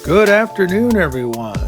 Good afternoon, everyone.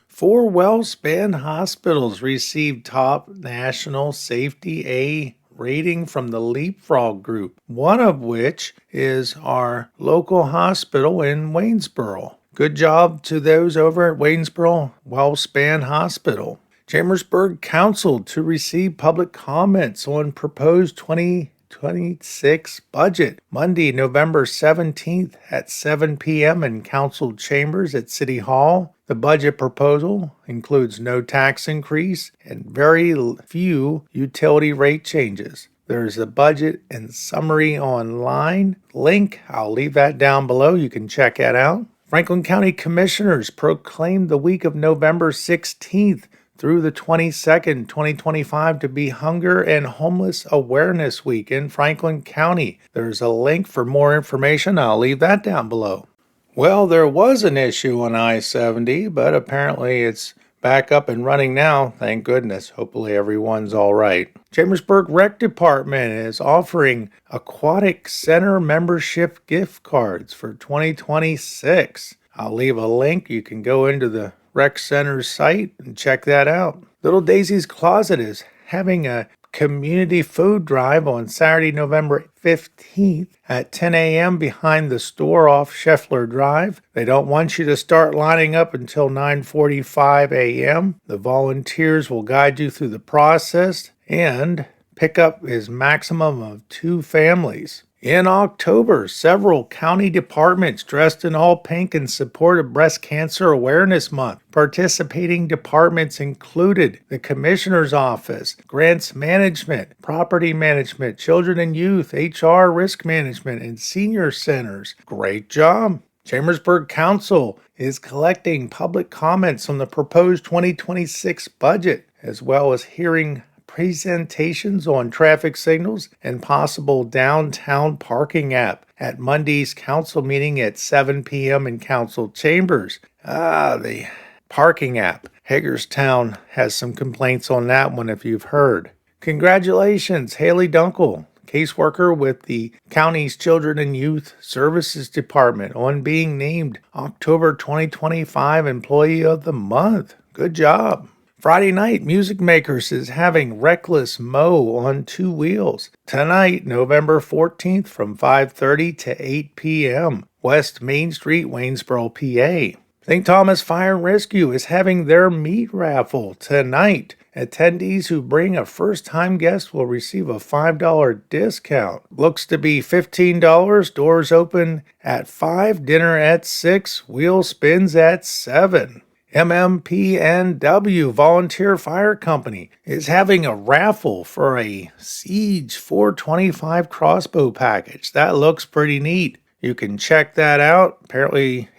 4 well-spanned hospitals received top national safety A rating from the Leapfrog Group, one of which is our local hospital in Waynesboro. Good job to those over at Waynesboro Well-Spanned Hospital. Chambersburg Council to receive public comments on proposed 2026 budget Monday, November 17th at 7 p.m. in council chambers at City Hall. The budget proposal includes no tax increase and very few utility rate changes. There's a budget and summary online link. I'll leave that down below. You can check that out. Franklin County Commissioners proclaimed the week of November 16th through the 22nd, 2025 to be Hunger and Homeless Awareness Week in Franklin County. There's a link for more information. I'll leave that down below. Well, there was an issue on I-70, but apparently it's back up and running now. Thank goodness. Hopefully everyone's all right. Chambersburg Rec Department is offering Aquatic Center membership gift cards for 2026. I'll leave a link. You can go into the Rec Center's site and check that out. Little Daisy's Closet is having a community food drive on Saturday, November 15th at 10 a.m. behind the store off Scheffler Drive. They don't want you to start lining up until 9:45 a.m. The volunteers will guide you through the process, and pickup is maximum of 2 families. In October, several county departments dressed in all pink in support of Breast Cancer Awareness Month. Participating departments included the Commissioner's Office, Grants Management, Property Management, Children and Youth, HR Risk Management, and Senior Centers. Great job! Chambersburg Council is collecting public comments on the proposed 2026 budget, as well as hearing presentations on traffic signals and possible downtown parking app at Monday's council meeting at 7 p.m. in council chambers. The parking app. Hagerstown has some complaints on that one if you've heard. Congratulations, Haley Dunkel, caseworker with the county's Children and Youth Services Department, on being named October 2025 Employee of the Month. Good job. Friday night, Music Makers is having Reckless Mo on 2 wheels. Tonight, November 14th from 5:30 to 8 p.m. West Main Street, Waynesboro, PA. St. Thomas Fire and Rescue is having their meat raffle tonight. Attendees who bring a first-time guest will receive a $5 discount. Looks to be $15. Doors open at 5, dinner at 6, wheel spins at 7. MMPNW Volunteer Fire Company is having a raffle for a Siege 425 crossbow package. That looks pretty neat. You can check that out. Apparently,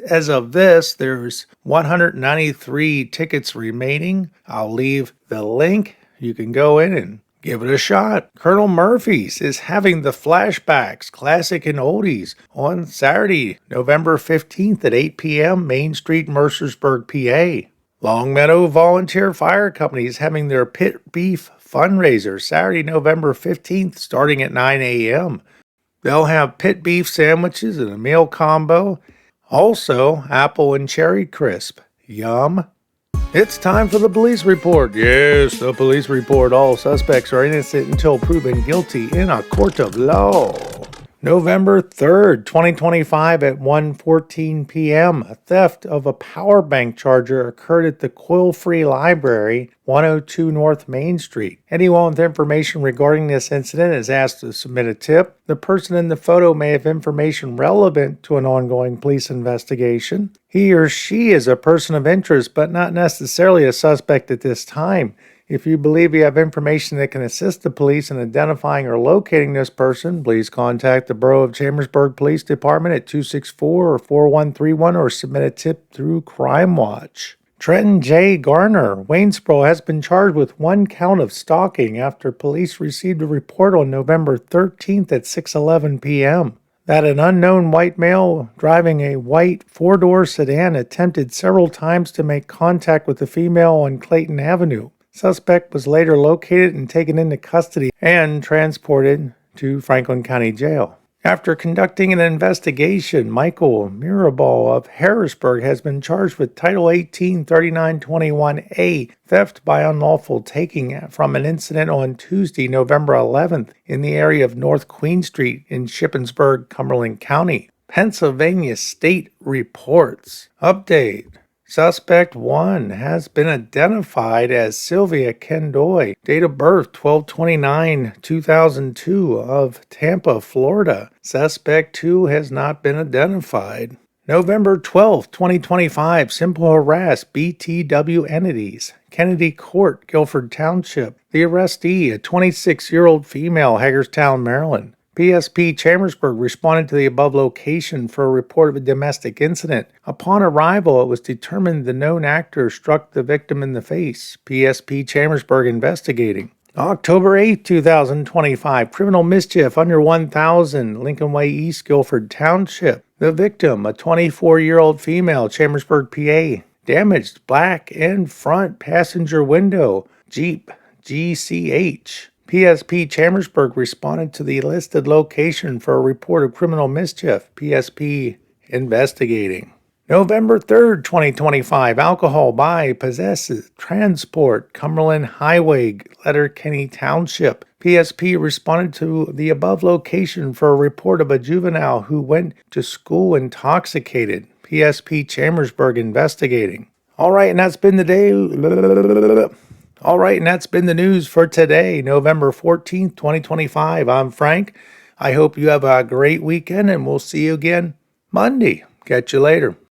as of this, there's 193 tickets remaining. I'll leave the link. You can go in and give it a shot. Colonel Murphy's is having the Flashbacks, Classic and Oldies, on Saturday, November 15th at 8 p.m., Main Street, Mercersburg, PA. Longmeadow Volunteer Fire Company is having their Pit Beef fundraiser Saturday, November 15th, starting at 9 a.m. They'll have pit beef sandwiches and a meal combo. Also, apple and cherry crisp. Yum. It's time for the police report. Yes, the police report. All suspects are innocent until proven guilty in a court of law. November 3rd, 2025 at 1:14 p.m., a theft of a power bank charger occurred at the Coil-Free Library, 102 North Main Street. Anyone with information regarding this incident is asked to submit a tip. The person in the photo may have information relevant to an ongoing police investigation. He or she is a person of interest, but not necessarily a suspect at this time. If you believe you have information that can assist the police in identifying or locating this person, please contact the Borough of Chambersburg Police Department at 264-4131 or submit a tip through Crime Watch. Trenton J. Garner, Waynesboro, has been charged with 1 count of stalking after police received a report on November 13th at 6:11 p.m. that an unknown white male driving a white 4-door sedan attempted several times to make contact with a female on Clayton Avenue. Suspect was later located and taken into custody and transported to Franklin County Jail. After conducting an investigation, Michael Mirabal of Harrisburg has been charged with Title 18 3921A theft by unlawful taking from an incident on Tuesday, November 11th in the area of North Queen Street in Shippensburg, Cumberland County. Pennsylvania State reports. Update. Suspect 1 has been identified as Sylvia Kendoy, date of birth 12/29/2002 of Tampa, Florida. Suspect 2 has not been identified. November 12, 2025, simple harass BTW entities. Kennedy Court, Guilford Township. The arrestee, a 26-year-old female, Hagerstown, Maryland. PSP Chambersburg responded to the above location for a report of a domestic incident. Upon arrival, it was determined the known actor struck the victim in the face. PSP Chambersburg investigating. October 8, 2025, criminal mischief under 1000, Lincoln Way East, Guilford Township. The victim, a 24-year-old female, Chambersburg, PA. Damaged back and front passenger window, Jeep, GCH. PSP Chambersburg responded to the listed location for a report of criminal mischief. PSP investigating. November 3rd, 2025, alcohol by, possesses, transport, Cumberland Highway, Letterkenny Township. PSP responded to the above location for a report of a juvenile who went to school intoxicated. PSP Chambersburg investigating. All right, and that's been the day. All right, and that's been the news for today, November 14th, 2025. I'm Frank. I hope you have a great weekend, and we'll see you again Monday. Catch you later.